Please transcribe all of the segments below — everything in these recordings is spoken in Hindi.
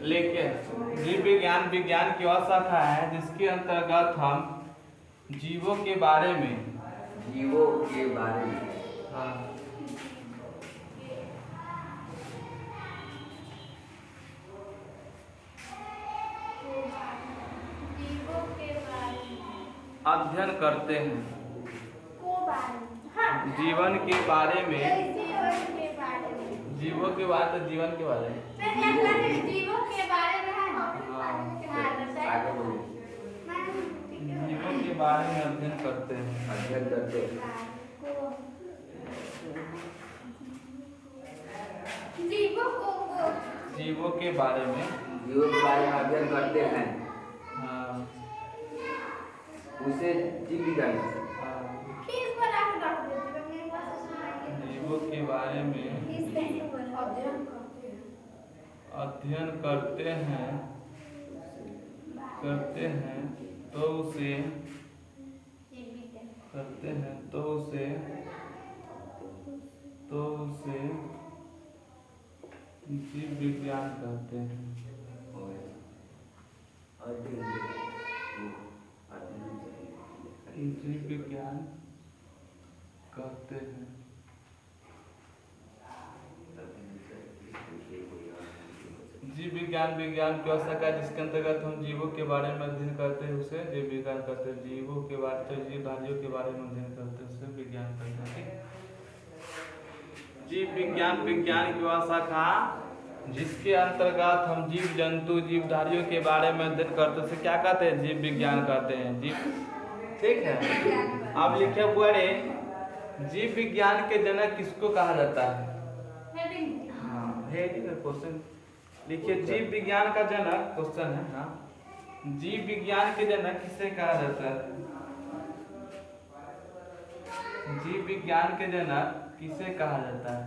लेकिन जीव विज्ञान विज्ञान की और शाखा है जिसके अंतर्गत हम जीवों के बारे में हाँ अध्ययन करते हैं। जीवन के बारे में, जीवों के बारे में, जीवन के बारे में, जीवों के बारे में अध्ययन करते हैं। जीवों के बारे में अध्ययन करते हैं। हाँ उसे जीव विज्ञान जीवों के बारे में अध्ययन करते हैं तो उसे जीव विज्ञान कहते हैं। जीव विज्ञान कहते हैं। जीव विज्ञान विज्ञान की शाखा जिसके अंतर्गत हम जीवों के बारे में अध्ययन करते हैं उसे जीव विज्ञान कहते हैं। जीवों के बारे तो जीवधारियों के बारे में अध्ययन करते हैं उसे विज्ञान कहते हैं। जीव विज्ञान विज्ञान की शाखा जिसके अंतर्गत हम जीव जंतु जीवधारियों के बारे में अध्ययन करते हैं उसे क्या कहते हैं? जीव विज्ञान कहते हैं। जीव ठीक है। अब लिखे बड़े जीव विज्ञान के जनक किसको कहा जाता है? हाँ हेडिंग क्वेश्चन लिखिए। जीव विज्ञान का जनक क्वेश्चन है। हाँ जीव विज्ञान के जनक किसे कहा जाता है? जीव विज्ञान के जनक किसे कहा जाता है?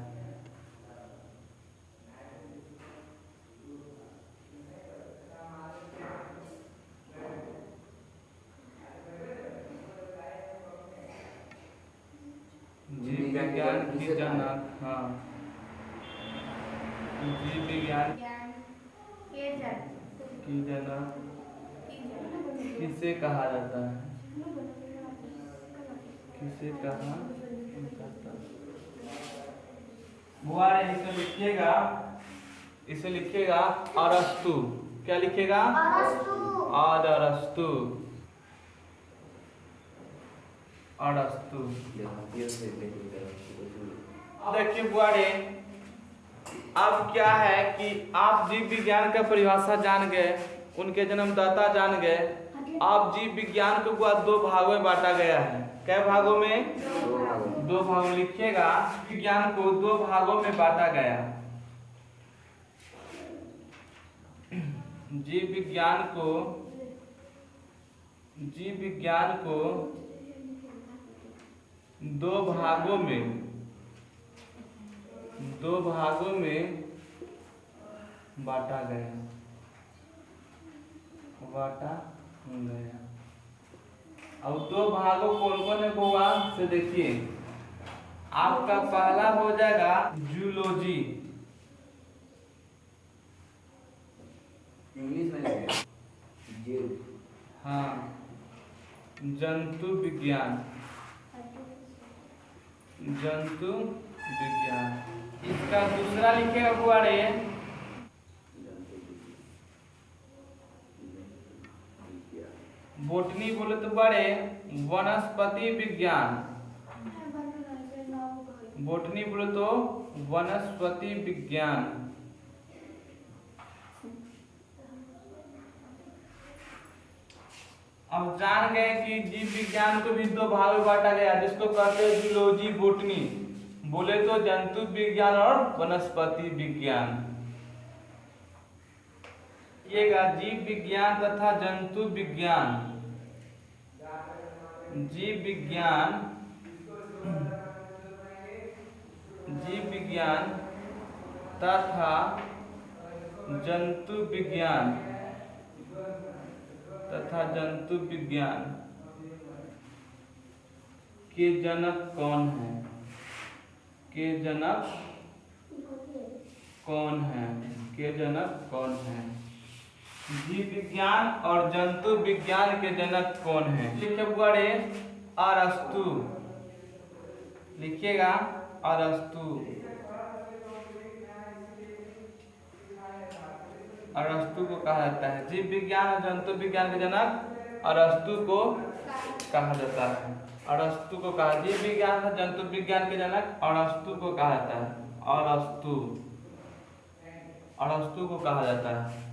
जीव विज्ञान की जनक हाँ जीव विज्ञान की जनक किसे कहा जाता है? किसे कहा जाता है? बुआरे इसे लिखिएगा अरस्तु। क्या लिखिएगा? अरस्तु। देखिए बुआरे अब क्या है कि आप जीव विज्ञान का परिभाषा जान गए, उनके जन्मदाता जान गए। अब जीव विज्ञान को दो भागों में बांटा गया है। कै भागों में? दो भागों में लिखिएगा। विज्ञान को दो भागों में बांटा गया। जीव विज्ञान को दो भागों में बांटा गया। अब दो भागों कौन कौन है बुआ से देखिए। आपका पहला हो जाएगा जूलॉजी। इंग्लिश में हाँ जंतु विज्ञान। इसका दूसरा लिखेगा बुआरे बोटनी बोले तो बड़े वनस्पति विज्ञान। बोटनी बोले तो वनस्पति विज्ञान। अब जान गए कि जीव विज्ञान को भी दो भाग में बांटा गया जिसको कहते हैं जूलॉजी बोटनी बोले तो जंतु विज्ञान और वनस्पति विज्ञान। ये जीव विज्ञान तथा जंतु विज्ञान। जीव विज्ञान तथा जंतु विज्ञान के जनक कौन है? के जनक कौन हैं? जीव विज्ञान और जंतु विज्ञान के जनक कौन हैं? लिखे बड़े अरस्तु, लिखिएगा अरस्तु। अरस्तु को कहा जाता है जीव विज्ञान और जंतु विज्ञान के जनक अरस्तु को कहा जाता है। अरस्तु को कहा, जीव विज्ञान और जंतु विज्ञान के जनक अरस्तु को कहा जाता है। अरस्तु, अरस्तु को कहा जाता है।